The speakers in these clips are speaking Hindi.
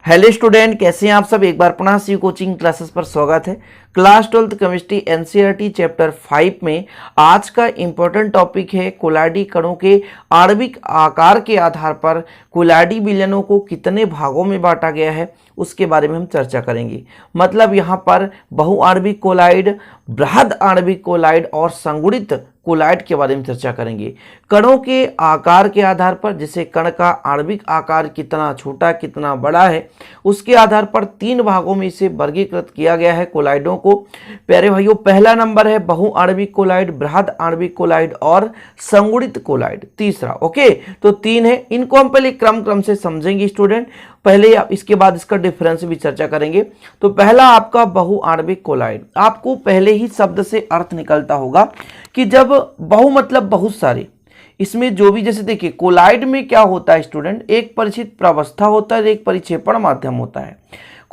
हेलो स्टूडेंट, कैसे हैं आप सब। एक बार पुनः सी कोचिंग क्लासेस पर स्वागत है। Class 12th chemistry NCERT chapter 5 में आज का इंपॉर्टेंट टॉपिक है कोलाइडी कणों के आणविक आकार के आधार पर कोलाइडी विलयनों को कितने भागों में बांटा गया है उसके बारे में हम चर्चा करेंगे। मतलब यहाँ पर बहुआणविक कोलाइड, बृहद आणविक कोलाइड और संगुणित कोलाइड के बारे में चर्चा करेंगे। कणों के आकार के आधार पर, जैसे कण का आणविक आकार कितना छोटा कितना बड़ा है, उसके आधार पर 3 भागों में इसे वर्गीकृत किया गया है कोलाइडों को। प्यारे भाइयों, पहला नंबर है बहुआणविक कोलाइड, बृहद आणविक कोलाइड और संगुणित कोलाइड तीसरा। ओके, तो 3 है। इनको हम पहले क्रम से समझेंगे स्टूडेंट, पहले इसके बाद इसका डिफरेंस भी चर्चा करेंगे। तो पहला आपका बहुआणविक कोलाइड। आपको पहले ही शब्द से अर्थ निकलता होगा कि जब बहु मतलब बहुत सारे, इसमें जो भी, जैसे देखिए कोलाइड में क्या होता है स्टूडेंट, एक परिचित प्रावस्था होता है, एक परिक्षेपण माध्यम होता है।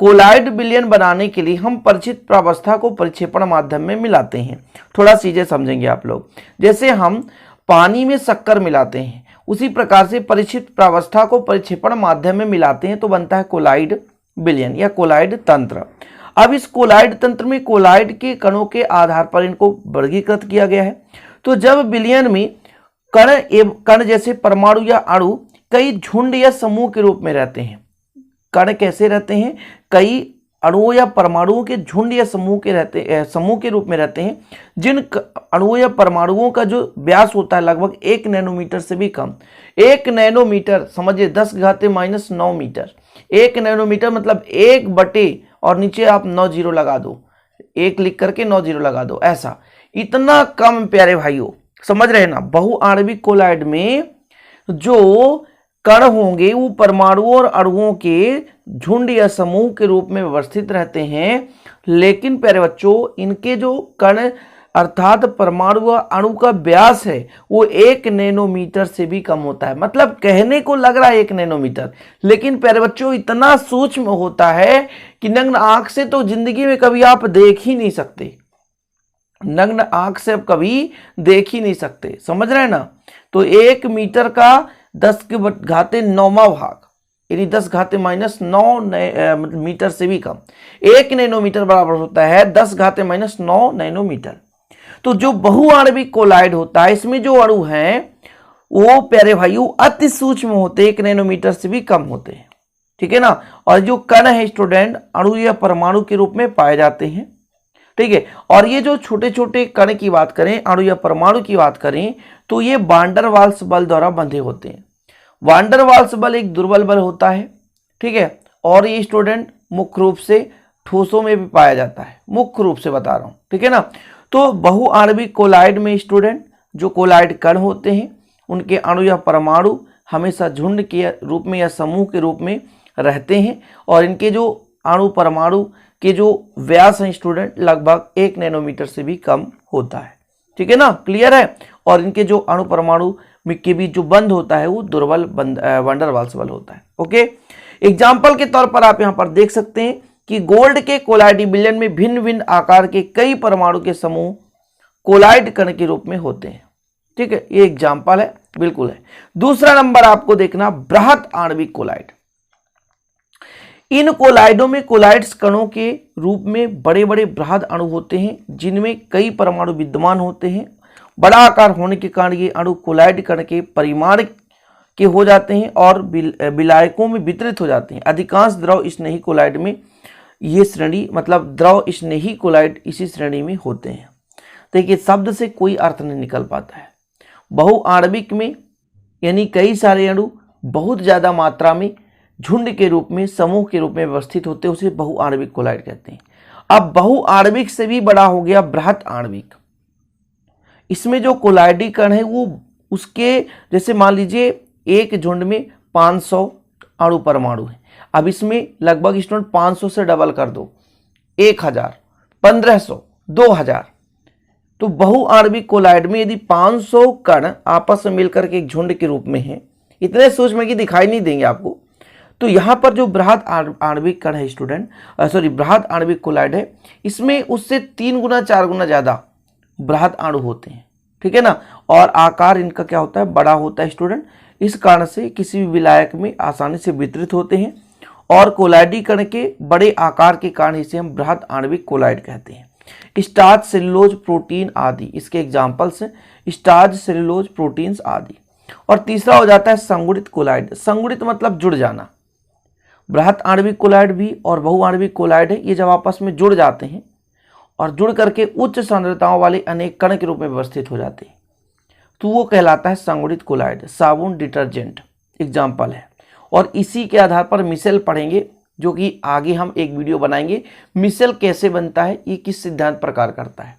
कोलाइड विलयन बनाने के लिए हम परिचित प्रावस्था को परिक्षेपण माध्यम में मिलाते हैं। थोड़ा चीजें समझेंगे आप लोग। जैसे हम पानी में शक्कर मिलाते हैं, उसी प्रकार से परिचित प्रावस्था को परिक्षेपण माध्यम में मिलाते हैं तो बनता है कोलाइड विलयन या कोलाइड तंत्र। अब इस कोलाइड तंत्र में कोलाइड के कणों के आधार पर इनको वर्गीकृत किया गया है। तो जब विलयन में कण जैसे परमाणु या अणु कई झुंड या समूह के रूप में रहते हैं। कण कैसे रहते हैं? कई अणुओं या परमाणुओं के झुंड या समूह के रूप में रहते हैं, जिन अणुओं या परमाणुओं का जो व्यास होता है लगभग 1 नैनोमीटर से भी कम। 1 नैनोमीटर समझिए 10⁻⁹ मीटर। 1 नैनोमीटर मतलब 1 बटे और नीचे आप 9 जीरो लगा दो, 1 लिख करके 9 जीरो लगा दो, ऐसा इतना कम। प्यारे भाइयों समझ रहे हैं ना, बहुआणविक कोलाइड में जो कण होंगे वो परमाणुओं और अणुओं के झुंड या समूह के रूप में व्यवस्थित रहते हैं, लेकिन प्यारे बच्चों इनके जो कण अर्थात परमाणु व अणु का व्यास है वो 1 नैनोमीटर से भी कम होता है। मतलब कहने को लग रहा है 1 नैनोमीटर, लेकिन प्यारे बच्चों इतना सूक्ष्म होता है कि नग्न आंख से तो जिंदगी में कभी आप देख ही नहीं सकते। नग्न आंख से आप कभी देख ही नहीं सकते, समझ रहे हैं ना। तो 1 मीटर का 10⁻⁹ भाग यानी 10⁻⁹ मीटर से भी कम। 1 नैनोमीटर बराबर होता है 10⁻⁹ नैनोमीटर। तो जो बहुआणविक कोलाइड होता है इसमें जो अणु हैं वो प्यारे भाइयों अति सूक्ष्म होते हैं, 1 नैनोमीटर से भी कम होते हैं, ठीक है ना। और जो कण है स्टूडेंट अणु या परमाणु के रूप में पाए जाते हैं, ठीक है। और ये जो छोटे छोटे कण की बात करें, अणु या परमाणु की बात करें, तो ये वान डर वाल्स बल द्वारा बंधे होते हैं। वान डर वाल्स बल एक दुर्बल बल होता है, ठीक है। और ये स्टूडेंट मुख्य रूप से ठोसों में भी पाया जाता है, मुख्य रूप से बता रहा हूं, ठीक है ना। तो बहुआणविक कोलाइड में स्टूडेंट जो कोलाइड कण होते हैं उनके अणु या परमाणु हमेशा झुंड के रूप में या समूह के रूप में रहते हैं, और इनके जो अणु परमाणु के जो व्यास है स्टूडेंट लगभग 1 नैनोमीटर से भी कम होता है, ठीक है ना, क्लियर है। और इनके जो अणु परमाणु के बीच जो बंध होता है वो दुर्बल वान डर वाल्स बल होता है। ओके, एग्जाम्पल के तौर पर आप यहां पर देख सकते हैं कि गोल्ड के कोलाइडी विलयन में भिन्न भिन्न आकार के कई परमाणु के समूह कोलाइड कण के रूप में होते हैं, ठीक है। ये एग्जाम्पल है, बिल्कुल है। दूसरा नंबर आपको देखना बृहद आणविक कोलाइड। इन कोलाइडों में कोलाइड्स कणों के रूप में बड़े बड़े बृहद अणु होते हैं जिनमें कई परमाणु विद्यमान होते हैं। बड़ा आकार होने के कारण ये अणु कोलाइड कण के परिमाण के हो जाते हैं और विलायकों में वितरित हो जाते हैं। अधिकांश द्रव स्नेही कोलाइड में ये श्रेणी, मतलब द्रव स्नेही कोलाइड इसी श्रेणी में होते हैं। देखिए शब्द से कोई अर्थ नहीं निकल पाता है। बहुआणविक में यानी कई सारे अणु बहुत ज्यादा मात्रा में झुंड के रूप में, समूह के रूप में व्यवस्थित होते हैं, उसे बहुआणविक कोलाइड कहते हैं। अब बहुआणविक से भी बड़ा हो गया बृहद आणविक। इसमें जो कोलाइडी कण है वो उसके, जैसे मान लीजिए एक झुंड में 500 अणु परमाणु है। अब इसमें लगभग स्टूडेंट 500 से डबल कर दो, 1000, 1500, 2000। तो बहुआणविक कोलाइड में यदि 500 कण आपस में मिलकर के एक झुंड के रूप में है, इतने सूक्ष्म कि दिखाई नहीं देंगे आपको, तो यहाँ पर जो बृहद आणविक कण है स्टूडेंट, बृहद आणविक कोलाइड है, इसमें उससे 3 गुना 4 गुना ज्यादा बृहद अणु होते हैं, ठीक है ना। और आकार इनका क्या होता है, बड़ा होता है स्टूडेंट। इस कारण से किसी भी विलायक में आसानी से वितरित होते हैं और कोलाइडी कण के बड़े आकार के कारण इसे हम बृहद आणविक कोलाइड कहते हैं। स्टार्च, सेलुलोज, प्रोटीन आदि इसके एग्जाम्पल्स हैं, स्टार्च, सेलुलोज, प्रोटीन्स आदि। और तीसरा हो जाता है संगुणित कोलाइड। संगुणित मतलब जुड़ जाना। बृहद आणविक कोलाइड भी और बहुआणविक कोलाइड है, ये जब आपस में जुड़ जाते हैं और जुड़ करके उच्च सांद्रताओं वाले अनेक कण के रूप में व्यवस्थित हो जाते हैं तो वो कहलाता है संगुणित कोलाइड। साबुन, डिटर्जेंट एग्जाम्पल है। और इसी के आधार पर मिसेल पढ़ेंगे, जो कि आगे हम एक वीडियो बनाएंगे मिसेल कैसे बनता है, ये किस सिद्धांत प्रकार करता है।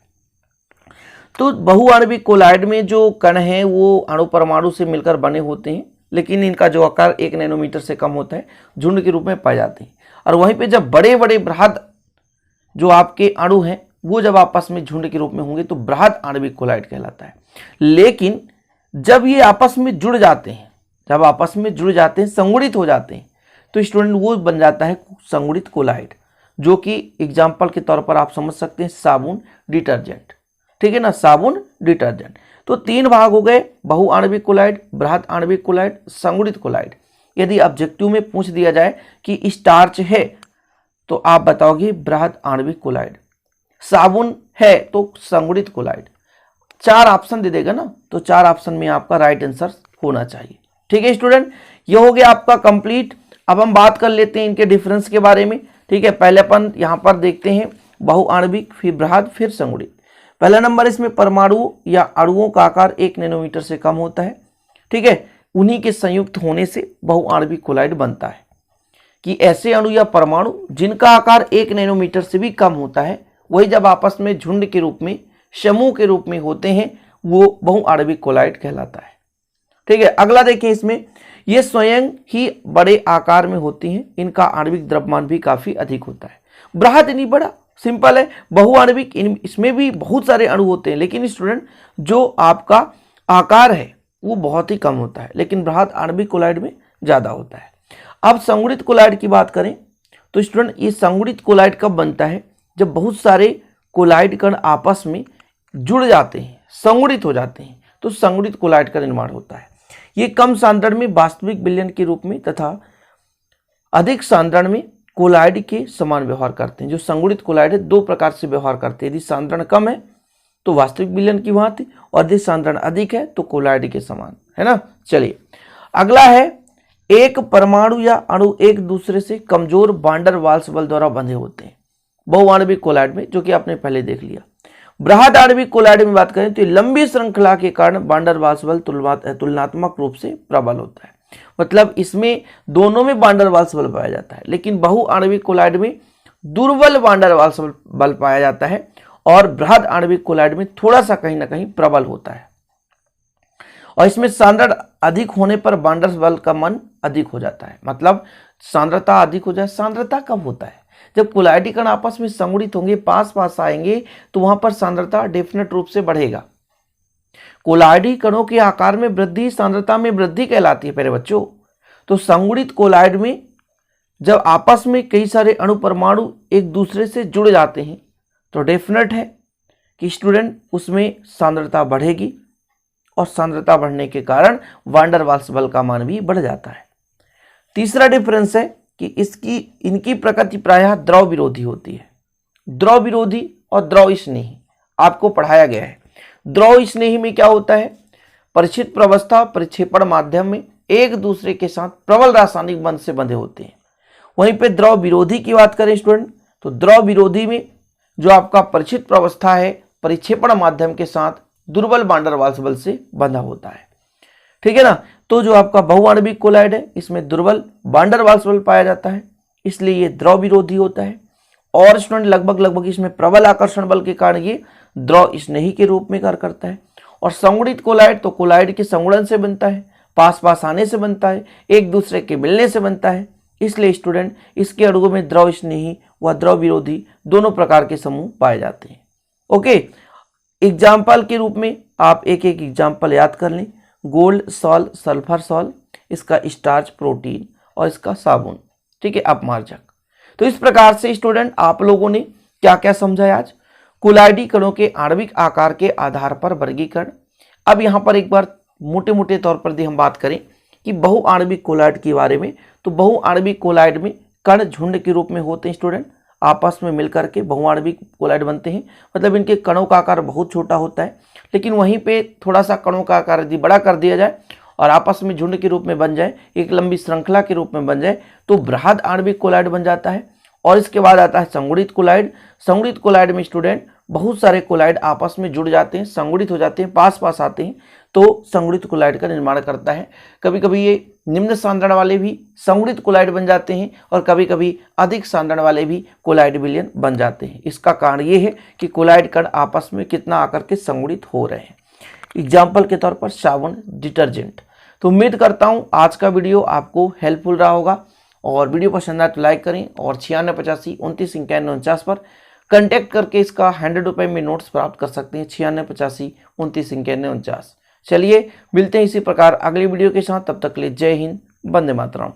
तो बहुआणविक कोलाइड में जो कण हैं वो अणु परमाणु से मिलकर बने होते हैं, लेकिन इनका जो आकार 1 नैनोमीटर से कम होता है, झुंड के रूप में पाए जाते हैं। और वहीं पे जब बड़े बड़े बृहद जो आपके अणु हैं वो जब आपस में झुंड के रूप में होंगे तो बृहद आणविक कोलाइड कहलाता है। लेकिन जब ये आपस में जुड़ जाते हैं, जब आपस में जुड़ जाते हैं, संगुणित हो जाते हैं, तो स्टूडेंट वो बन जाता है संगुणित कोलाइड, जो कि एग्जाम्पल के तौर पर आप समझ सकते हैं साबुन, डिटर्जेंट। ठीक है ना, साबुन, डिटर्जेंट। तो 3 भाग हो गए, बहुआणविक कोलाइड, बृहद आणविक कोलाइड, संगुणित कोलाइड। यदि ऑब्जेक्टिव में पूछ दिया जाए कि स्टार्च है तो आप बताओगे बृहद आणविक कोलाइड, साबुन है तो संगुणित कोलाइड। 4 ऑप्शन दे देगा ना, तो 4 ऑप्शन में आपका राइट आंसर होना चाहिए। ठीक है स्टूडेंट, ये हो गया आपका कंप्लीट। अब हम बात कर लेते हैं इनके डिफरेंस के बारे में। ठीक है, पहले अपन यहाँ पर देखते हैं बहुआणविक, फिर बृहद, फिर संगुणित। पहला नंबर, इसमें परमाणु या अणुओं का आकार 1 नैनोमीटर से कम होता है। ठीक है, उन्हीं के संयुक्त होने से बहुआणविक कोलाइड बनता है। कि ऐसे अणु या परमाणु जिनका आकार 1 नैनोमीटर से भी कम होता है, वही जब आपस में झुंड के रूप में, समूह के रूप में होते हैं, वो बहुआणविक कोलाइड कहलाता है। ठीक है, अगला देखिए, इसमें ये स्वयं ही बड़े आकार में होती हैं, इनका आणविक द्रव्यमान भी काफी अधिक होता है। बृहद नहीं, बड़ा सिंपल है। बहुआणविक इसमें भी बहुत सारे अणु होते हैं, लेकिन स्टूडेंट जो आपका आकार है वो बहुत ही कम होता है, लेकिन बृहद आणविक कोलाइड में ज्यादा होता है। अब संगुणित कोलाइड की बात करें तो स्टूडेंट ये संगुणित कोलाइड कब बनता है, जब बहुत सारे कोलाइड कण आपस में जुड़ जाते हैं, संगुणित हो जाते हैं, तो संगुणित कोलाइड का निर्माण होता है। ये कम सांद्रण में वास्तविक विलयन के रूप में तथा अधिक सांद्रण में कोलाइड के समान व्यवहार करते हैं। जो संगुणित कोलाइड है 2 प्रकार से व्यवहार करते हैं। यदि सांद्रण कम है तो वास्तविक विलयन की भांति, और यदि सांद्रण अधिक है तो कोलाइड के समान, है ना। चलिए अगला है, एक परमाणु या अणु एक दूसरे से कमजोर वान डेर वाल्स बल द्वारा बंधे होते हैं बहुआणविक कोलाइड में, जो कि आपने पहले देख लिया। बृहद आणविक कोलाइड में बात करें तो लंबी श्रृंखला के कारण वान डेर वाल्स बल तुलनात्मक रूप से प्रबल होता है। मतलब इसमें दोनों में वान डेर वाल्स बल पाया जाता है, लेकिन बहुआणविक कोलाइड में दुर्बल वान डेर वाल्स बल पाया जाता है, और बृहद आणविक कोलाइड में थोड़ा सा कहीं ना कहीं प्रबल होता है। और इसमें सांद्रण अधिक होने पर वान डेर बल का मान अधिक हो जाता है। मतलब सांद्रता अधिक हो जाए, सांद्रता कब होता है, जब कोलाइडी कण आपस में संगुणित होंगे, पास पास आएंगे, तो वहां पर सांद्रता डेफिनेट रूप से बढ़ेगा। कोलाइडी कणों के आकार में वृद्धि सांद्रता में वृद्धि कहलाती है प्यारे बच्चों। तो संगुणित कोलाइड में जब आपस में कई सारे अणु परमाणु एक दूसरे से जुड़ जाते हैं तो डेफिनेट है कि स्टूडेंट उसमें सांद्रता बढ़ेगी, और सांद्रता बढ़ने के कारण वान डेर वाल्स बल का मान भी बढ़ जाता है। तीसरा डिफरेंस है कि इनकी प्रकृति प्रायः द्रव विरोधी होती है। द्रव विरोधी और द्रव स्नेही आपको पढ़ाया गया है। द्रव स्नेही में क्या होता है, परिचित प्रवस्था परिक्षेपण माध्यम में एक दूसरे के साथ प्रबल रासायनिक बंध से बंधे होते हैं। वहीं पे द्रव विरोधी की बात करें स्टूडेंट, तो द्रव विरोधी में जो आपका परिचित प्रवस्था है परिक्षेपण माध्यम के साथ दुर्बल वान डेर वाल्स बल से बंधा होता है। ठीक है ना। तो जो आपका बहुआणविक कोलाइड है इसमें दुर्बल वान डेर वाल्स बल पाया जाता है, इसलिए ये द्रव विरोधी होता है। और स्टूडेंट लगभग इसमें प्रबल आकर्षण बल के कारण ये द्रव स्नेही के रूप में कार्य करता है। और संगुणित कोलाइड तो कोलाइड के संगुणन से बनता है, पास पास आने से बनता है, एक दूसरे के मिलने से बनता है। इसलिए स्टूडेंट इसके अणुओं में द्रव स्नेही व द्रव विरोधी दोनों प्रकार के समूह पाए जाते हैं। ओके, एग्जाम्पल के रूप में आप एक एक एग्जाम्पल याद कर लें। गोल्ड सॉल्ट, सल्फर सॉल्ट, इसका स्टार्च प्रोटीन, और इसका साबुन। ठीक है, अपमार्जक। तो इस प्रकार से स्टूडेंट आप लोगों ने क्या क्या समझा आज, कोलाइडी कणों के आणविक आकार के आधार पर वर्गीकरण। अब यहाँ पर एक बार मोटे मोटे तौर पर यदि हम बात करें कि बहुआणविक कोलाइड के बारे में, तो बहुआणविक कोलाइड में कण झुंड के रूप में होते हैं स्टूडेंट, आपस में मिलकर के बहुआण्विक कोलाइड बनते हैं। मतलब इनके कणों का आकार बहुत छोटा होता है, लेकिन वहीं पे थोड़ा सा कणों का आकार यदि बड़ा कर दिया जाए और आपस में झुंड के रूप में बन जाए, एक लंबी श्रृंखला के रूप में बन जाए, तो बृहद आणविक कोलाइड बन जाता है। और इसके बाद आता है संगुणित कोलाइड। संगुणित कोलाइड में स्टूडेंट बहुत सारे कोलाइड आपस में जुड़ जाते हैं, संगुणित हो जाते हैं, पास पास आते हैं, तो संगुणित कोलाइड का निर्माण करता है। कभी कभी ये निम्न सांद्रण वाले भी संगुणित कोलाइड बन जाते हैं और कभी कभी अधिक सांद्रण वाले भी कोलाइड विलयन बन जाते हैं। इसका कारण ये है कि कोलाइड कण आपस में कितना आकर के संगुणित हो रहे हैं। एग्जाम्पल के तौर पर साबुन, डिटर्जेंट। तो उम्मीद करता हूँ आज का वीडियो आपको हेल्पफुल रहा होगा, और वीडियो पसंद आए तो लाइक करें और 9685299149 पर कांटेक्ट करके इसका 100 रुपये में नोट्स प्राप्त कर सकते हैं। 9685299149। चलिए मिलते हैं इसी प्रकार अगली वीडियो के साथ, तब तक के लिए जय हिंद, वंदे मातरम।